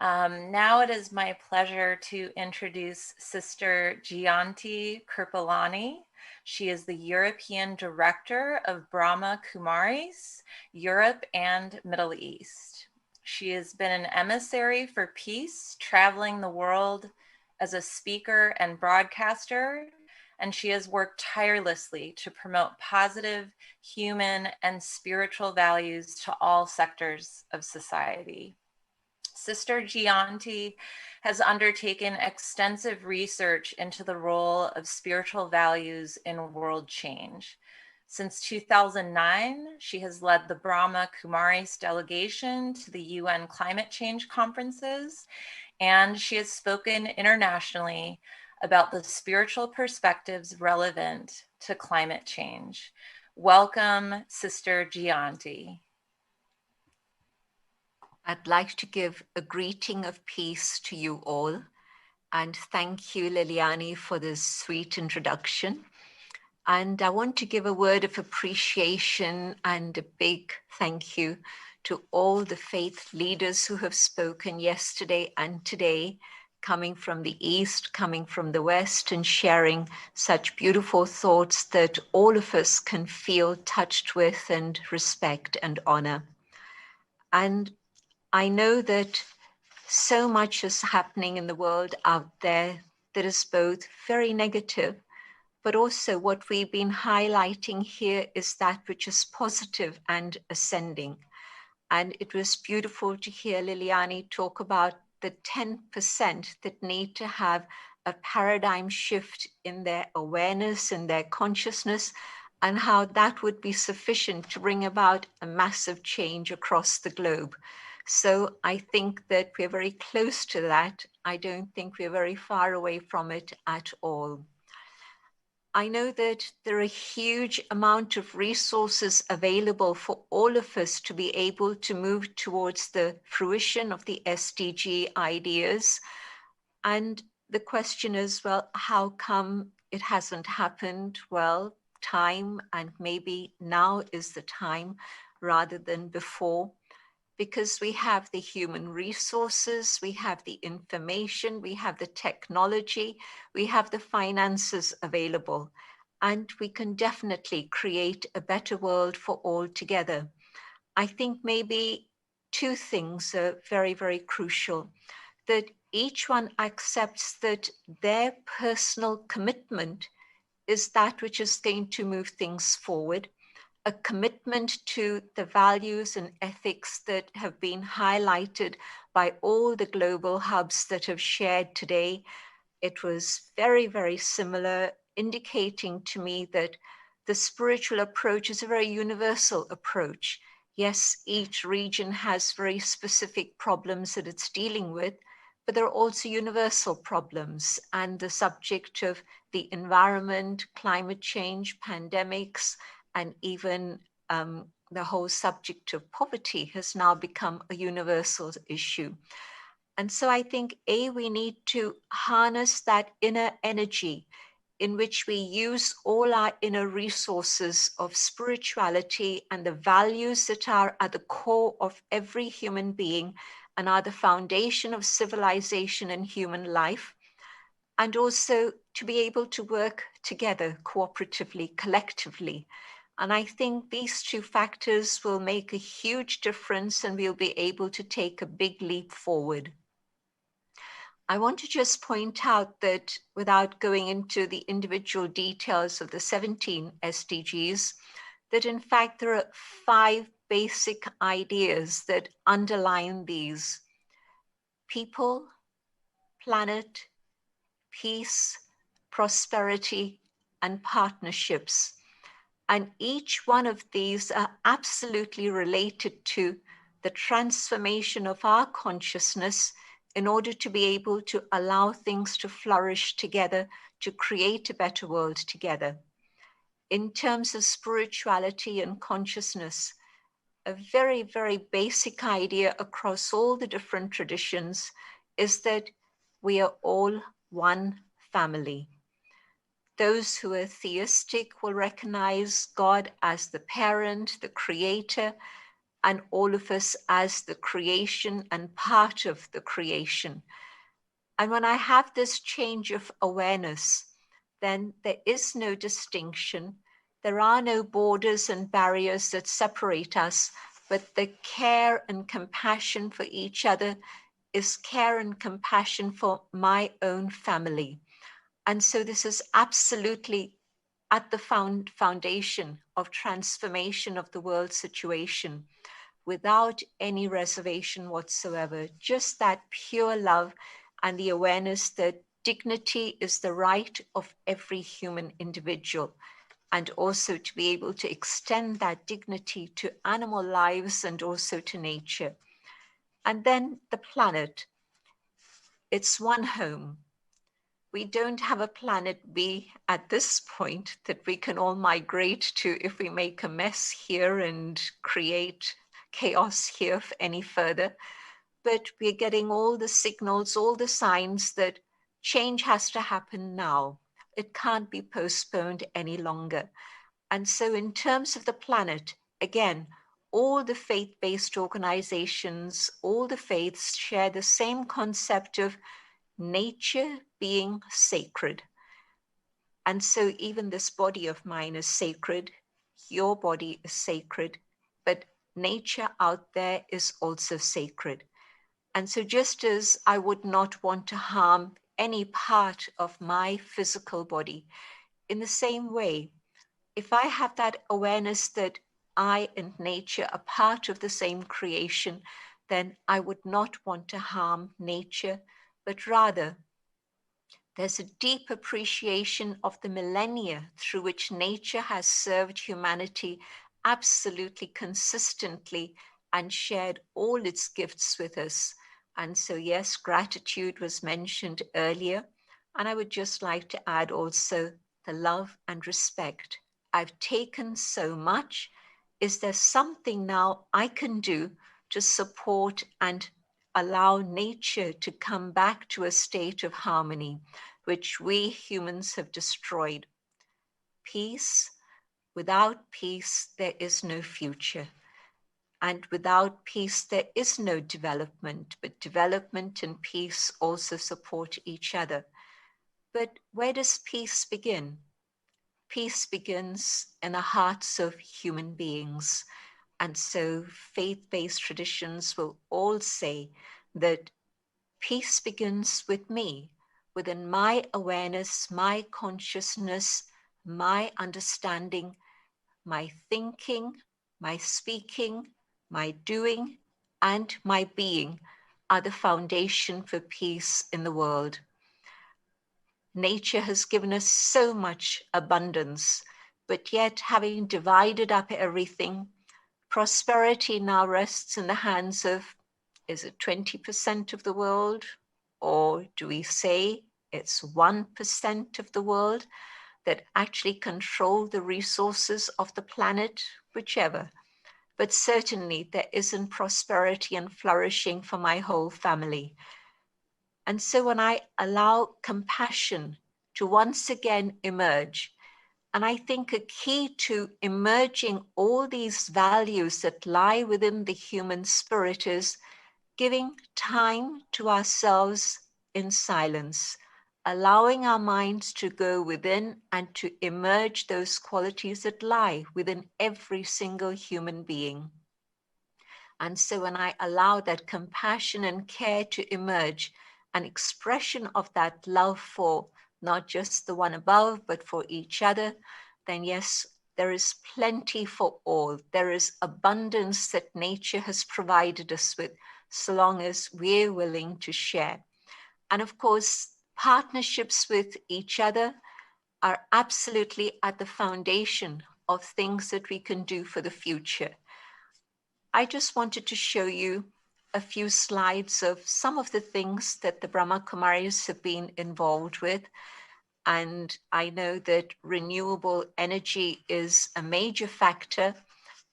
Now it is my pleasure to introduce Sister Jayanti Kirpalani. She is the European Director of Brahma Kumaris, Europe and Middle East. She has been an emissary for peace, traveling the world as a speaker and broadcaster, and she has worked tirelessly to promote positive human and spiritual values to all sectors of society. Sister Jayanti has undertaken extensive research into the role of spiritual values in world change. Since 2009, she has led the Brahma Kumaris delegation to the UN climate change conferences, and she has spoken internationally about the spiritual perspectives relevant to climate change. Welcome, Sister Jayanti. I'd like to give a greeting of peace to you all, and thank you, Liliani, for this sweet introduction. And I want to give a word of appreciation and a big thank you to all the faith leaders who have spoken yesterday and today, coming from the East, coming from the West, and sharing such beautiful thoughts that all of us can feel touched with and respect and honor. And I know that so much is happening in the world out there that is both very negative, but also what we've been highlighting here is that which is positive and ascending. And it was beautiful to hear Liliani talk about the 10% that need to have a paradigm shift in their awareness and their consciousness, and how that would be sufficient to bring about a massive change across the globe. So I think that we're very close to that. I don't think we're very far away from it at all. I know that there are a huge amount of resources available for all of us to be able to move towards the fruition of the SDG ideas. And the question is, well, how come it hasn't happened? Well, time, and maybe now is the time rather than before, because we have the human resources, we have the information, we have the technology, we have the finances available, and we can definitely create a better world for all together. I think maybe two things are very, very crucial: that each one accepts that their personal commitment is that which is going to move things forward, a commitment to the values and ethics that have been highlighted by all the global hubs that have shared today. It was very, very similar, indicating to me that the spiritual approach is a very universal approach. Yes, each region has very specific problems that it's dealing with, but there are also universal problems. And the subject of the environment, climate change, pandemics, and even the whole subject of poverty has now become a universal issue. And so I think, we need to harness that inner energy in which we use all our inner resources of spirituality and the values that are at the core of every human being and are the foundation of civilization and human life, and also to be able to work together cooperatively, collectively. And I think these two factors will make a huge difference, and we'll be able to take a big leap forward. I want to just point out that, without going into the individual details of the 17 SDGs, that in fact there are 5 basic ideas that underline these: people, planet, peace, prosperity, and partnerships. And each one of these are absolutely related to the transformation of our consciousness in order to be able to allow things to flourish together, to create a better world together. In terms of spirituality and consciousness, a very, very basic idea across all the different traditions is that we are all one family. Those who are theistic will recognize God as the parent, the creator. and all of us as the creation and part of the creation. And when I have this change of awareness, then there is no distinction. There are no borders and barriers that separate us, but the care and compassion for each other is care and compassion for my own family. And so this is absolutely at the foundation of transformation of the world situation, without any reservation whatsoever, just that pure love and the awareness that dignity is the right of every human individual, and also to be able to extend that dignity to animal lives and also to nature. And then the planet, it's one home. We don't have a planet B at this point that we can all migrate to if we make a mess here and create chaos here any further. But we're getting all the signals, all the signs that change has to happen now. It can't be postponed any longer. And so in terms of the planet, again, all the faith-based organizations, all the faiths share the same concept of nature being sacred. And so even this body of mine is sacred, your body is sacred, but nature out there is also sacred. And so just as I would not want to harm any part of my physical body, in the same way, if I have that awareness that I and nature are part of the same creation, then I would not want to harm nature, but rather there's a deep appreciation of the millennia through which nature has served humanity absolutely consistently and shared all its gifts with us. And so, yes, gratitude was mentioned earlier. And I would just like to add also the love and respect. I've taken so much. Is there something now I can do to support and allow nature to come back to a state of harmony, which we humans have destroyed? Peace. Without peace, there is no future. And without peace, there is no development, but development and peace also support each other. But where does peace begin? Peace begins in the hearts of human beings. And so faith-based traditions will all say that peace begins with me, within my awareness, my consciousness, my understanding, my thinking, my speaking, my doing, and my being are the foundation for peace in the world. Nature has given us so much abundance, but yet having divided up everything, prosperity now rests in the hands of, is it 20% of the world? Or do we say it's 1% of the world that actually control the resources of the planet? Whichever. But certainly there isn't prosperity and flourishing for my whole family. And so when I allow compassion to once again emerge, and I think a key to emerging all these values that lie within the human spirit is giving time to ourselves in silence, allowing our minds to go within and to emerge those qualities that lie within every single human being. And so when I allow that compassion and care to emerge, an expression of that love for not just the one above, but for each other, then yes, there is plenty for all. There is abundance that nature has provided us with, so long as we're willing to share. And of course, partnerships with each other are absolutely at the foundation of things that we can do for the future. I just wanted to show you a few slides of some of the things that the Brahma Kumaris have been involved with. And I know that renewable energy is a major factor.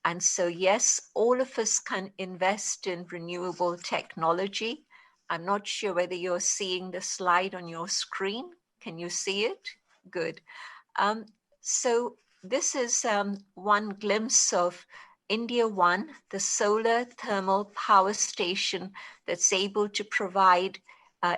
And so, yes, all of us can invest in renewable technology. I'm not sure whether you're seeing the slide on your screen. Can you see it? Good. So this is one glimpse of India One, the solar thermal power station that's able to provide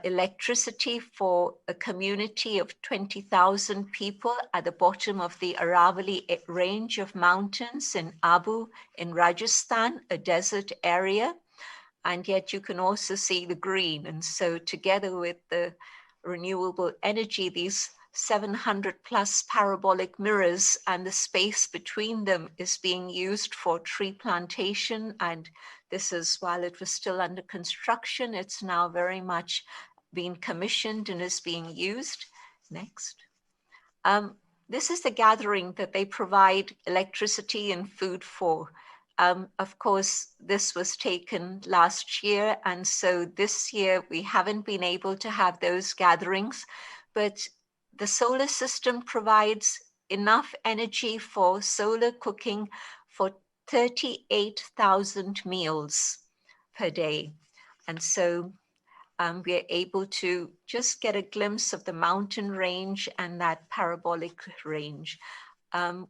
electricity for a community of 20,000 people at the bottom of the Aravalli range of mountains in Abu in Rajasthan, a desert area. And yet you can also see the green. And so together with the renewable energy, these 700 plus parabolic mirrors and the space between them is being used for tree plantation. And this is, while it was still under construction, it's now very much being commissioned and is being used. Next. This is the gathering that they provide electricity and food for. Of course, this was taken last year, and so this year we haven't been able to have those gatherings, but the solar system provides enough energy for solar cooking for 38,000 meals per day. And so we're able to just get a glimpse of the mountain range and that parabolic range.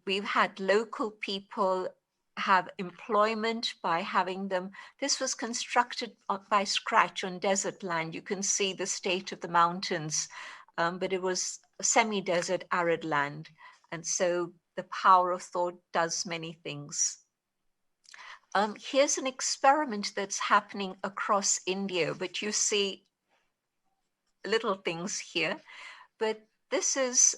We've had local people have employment by having them. This was constructed by scratch on desert land. You can see the state of the mountains, but it was semi-desert arid land. And so the power of thought does many things. Here's an experiment that's happening across India, but you see little things here. But this is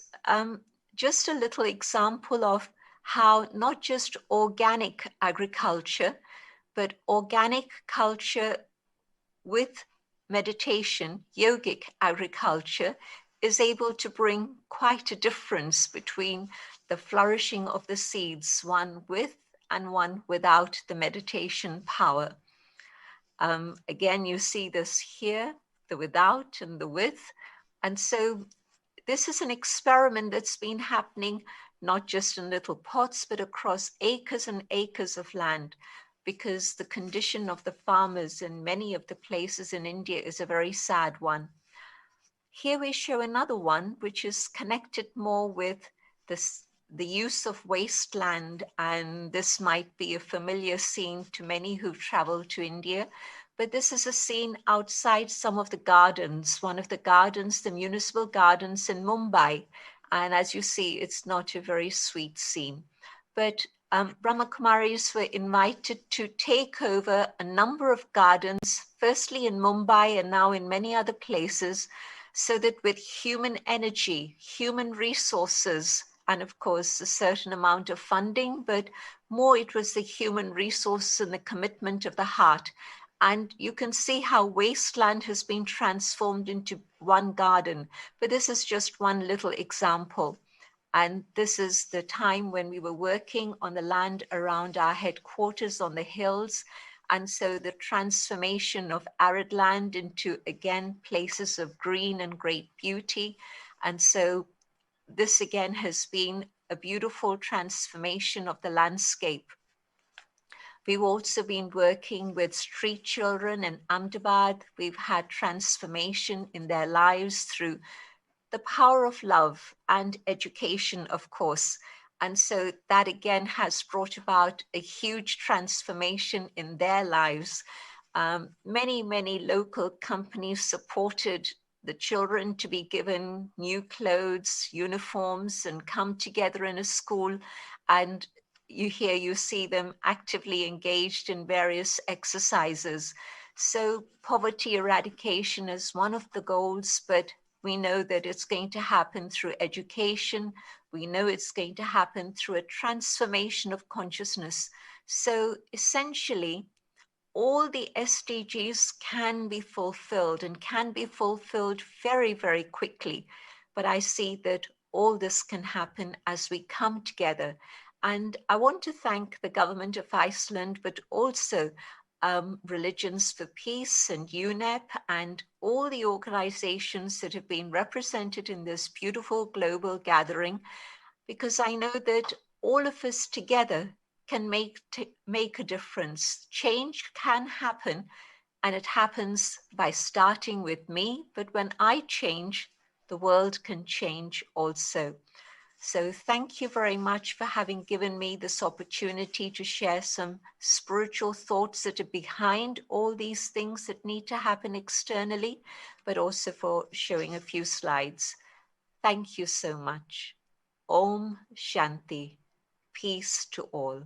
just a little example of how not just organic agriculture, but organic culture with meditation, yogic agriculture, is able to bring quite a difference between the flourishing of the seeds, one with and one without the meditation power. Again, you see this here, the without and the with. And so this is an experiment that's been happening not just in little pots, but across acres and acres of land, because the condition of the farmers in many of the places in India is a very sad one. Here we show another one, which is connected more with this, the use of wasteland, and this might be a familiar scene to many who've traveled to India, but this is a scene outside some of the gardens, one of the gardens, the municipal gardens in Mumbai. And as you see, it's not a very sweet scene. But Brahma Kumaris were invited to take over a number of gardens, firstly in Mumbai and now in many other places, so that with human energy, human resources, and of course a certain amount of funding, but more it was the human resource and the commitment of the heart. And you can see how wasteland has been transformed into one garden. But this is just one little example. And this is the time when we were working on the land around our headquarters on the hills. And so the transformation of arid land into, again, places of green and great beauty. And so this again has been a beautiful transformation of the landscape. We've also been working with street children in Ahmedabad. We've had transformation in their lives through the power of love and education, of course. And so that again has brought about a huge transformation in their lives. Many local companies supported the children to be given new clothes, uniforms, and come together in a school. And you see them actively engaged in various exercises. So poverty eradication is one of the goals, but we know that it's going to happen through education. We know it's going to happen through a transformation of consciousness. So essentially, all the SDGs can be fulfilled and can be fulfilled very, very quickly. But I see that all this can happen as we come together. And I want to thank the government of Iceland, but also Religions for Peace and UNEP and all the organizations that have been represented in this beautiful global gathering, because I know that all of us together can make a difference. Change can happen, and it happens by starting with me. But when I change, the world can change also. So thank you very much for having given me this opportunity to share some spiritual thoughts that are behind all these things that need to happen externally, but also for showing a few slides. Thank you so much. Om Shanti. Peace to all.